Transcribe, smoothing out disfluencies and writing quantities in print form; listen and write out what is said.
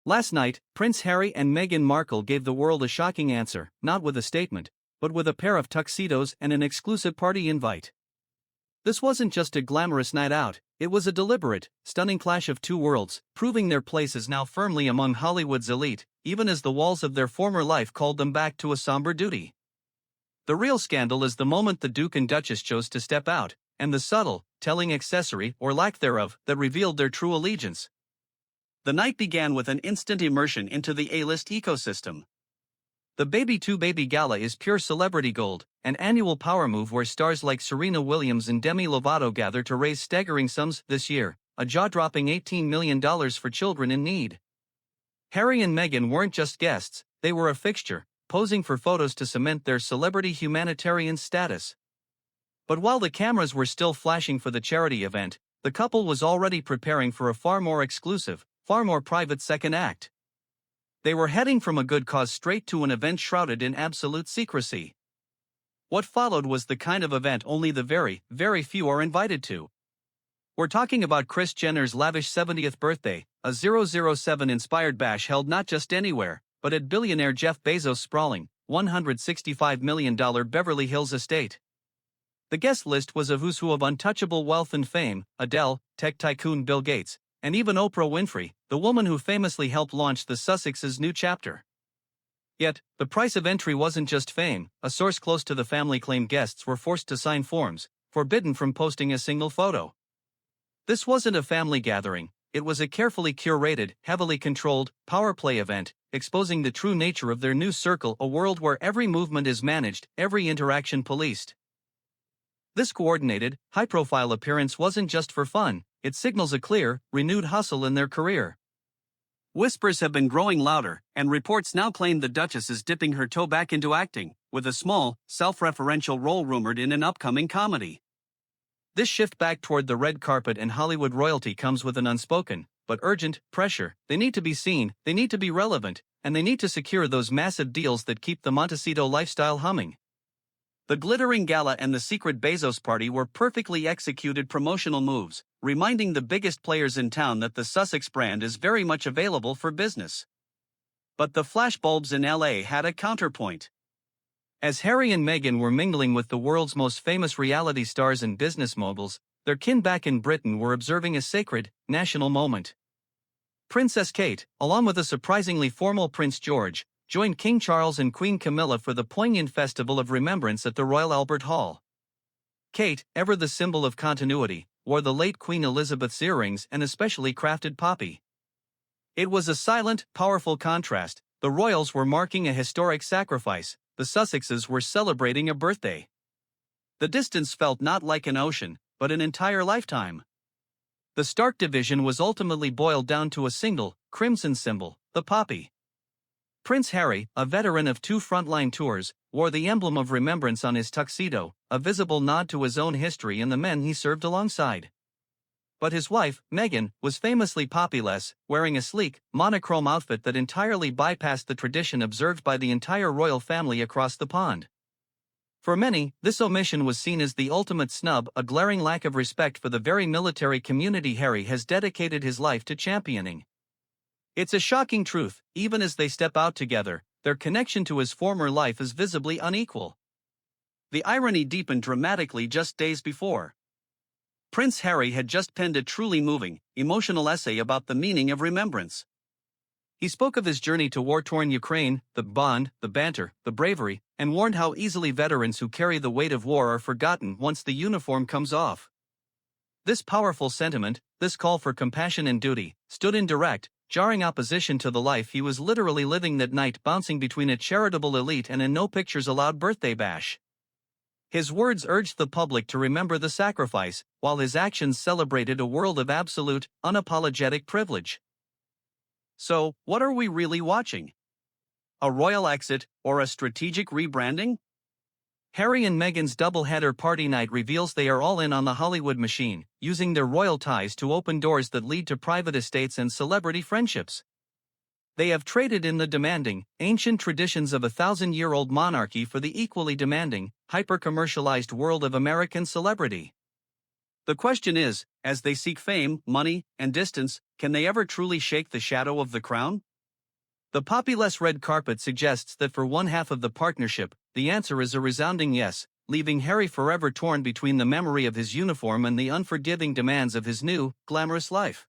Last night, Prince Harry and Meghan Markle gave the world a shocking answer, not with a statement, but with a pair of tuxedos and an exclusive party invite. This wasn't just a glamorous night out, it was a deliberate, stunning clash of two worlds, proving their places now firmly among Hollywood's elite, even as the walls of their former life called them back to a somber duty. The real scandal is the moment the Duke and Duchess chose to step out, and the subtle, telling accessory, or lack thereof, that revealed their true allegiance. The night began with an instant immersion into the A-list ecosystem. The Baby 2 Baby Gala is pure celebrity gold, an annual power move where stars like Serena Williams and Demi Lovato gather to raise staggering sums. This year, a jaw-dropping $18 million for children in need. Harry and Meghan weren't just guests, they were a fixture, posing for photos to cement their celebrity humanitarian status. But while the cameras were still flashing for the charity event, the couple was already preparing for a far more exclusive, far more private second act. They were heading from a good cause straight to an event shrouded in absolute secrecy. What followed was the kind of event only the very, very few are invited to. We're talking about Kris Jenner's lavish 70th birthday, a 007-inspired bash held not just anywhere, but at billionaire Jeff Bezos' sprawling, $165 million Beverly Hills estate. The guest list was a who's who of untouchable wealth and fame: Adele, tech tycoon Bill Gates, and even Oprah Winfrey, the woman who famously helped launch the Sussexes' new chapter. Yet, the price of entry wasn't just fame. A source close to the family claimed guests were forced to sign forms, forbidden from posting a single photo. This wasn't a family gathering, it was a carefully curated, heavily controlled, power play event, exposing the true nature of their new circle, a world where every movement is managed, every interaction policed. This coordinated, high-profile appearance wasn't just for fun, it signals a clear, renewed hustle in their career. Whispers have been growing louder, and reports now claim the Duchess is dipping her toe back into acting, with a small, self-referential role rumored in an upcoming comedy. This shift back toward the red carpet and Hollywood royalty comes with an unspoken, but urgent, pressure. They need to be seen, they need to be relevant, and they need to secure those massive deals that keep the Montecito lifestyle humming. The glittering gala and the secret Bezos party were perfectly executed promotional moves, reminding the biggest players in town that the Sussex brand is very much available for business. But the flashbulbs in LA had a counterpoint. As Harry and Meghan were mingling with the world's most famous reality stars and business moguls, their kin back in Britain were observing a sacred, national moment. Princess Kate, along with a surprisingly formal Prince George, joined King Charles and Queen Camilla for the poignant festival of Remembrance at the Royal Albert Hall. Kate, ever the symbol of continuity, wore the late Queen Elizabeth's earrings and a specially crafted poppy. It was a silent, powerful contrast. The royals were marking a historic sacrifice, the Sussexes were celebrating a birthday. The distance felt not like an ocean, but an entire lifetime. The stark division was ultimately boiled down to a single, crimson symbol, the poppy. Prince Harry, a veteran of 2 frontline tours, wore the emblem of Remembrance on his tuxedo, a visible nod to his own history and the men he served alongside. But his wife, Meghan, was famously poppyless, wearing a sleek, monochrome outfit that entirely bypassed the tradition observed by the entire royal family across the pond. For many, this omission was seen as the ultimate snub, a glaring lack of respect for the very military community Harry has dedicated his life to championing. It's a shocking truth, even as they step out together, their connection to his former life is visibly unequal. The irony deepened dramatically just days before. Prince Harry had just penned a truly moving, emotional essay about the meaning of remembrance. He spoke of his journey to war-torn Ukraine, the bond, the banter, the bravery, and warned how easily veterans who carry the weight of war are forgotten once the uniform comes off. This powerful sentiment, this call for compassion and duty, stood in direct, jarring opposition to the life he was literally living that night, bouncing between a charitable elite and a no-pictures-allowed birthday bash. His words urged the public to remember the sacrifice, while his actions celebrated a world of absolute, unapologetic privilege. So, what are we really watching? A royal exit, or a strategic rebranding? Harry and Meghan's double-header party night reveals they are all in on the Hollywood machine, using their royal ties to open doors that lead to private estates and celebrity friendships. They have traded in the demanding, ancient traditions of a 1,000-year-old monarchy for the equally demanding, hyper-commercialized world of American celebrity. The question is, as they seek fame, money, and distance, can they ever truly shake the shadow of the crown? The poppyless red carpet suggests that for one half of the partnership, the answer is a resounding yes, leaving Harry forever torn between the memory of his uniform and the unforgiving demands of his new, glamorous life.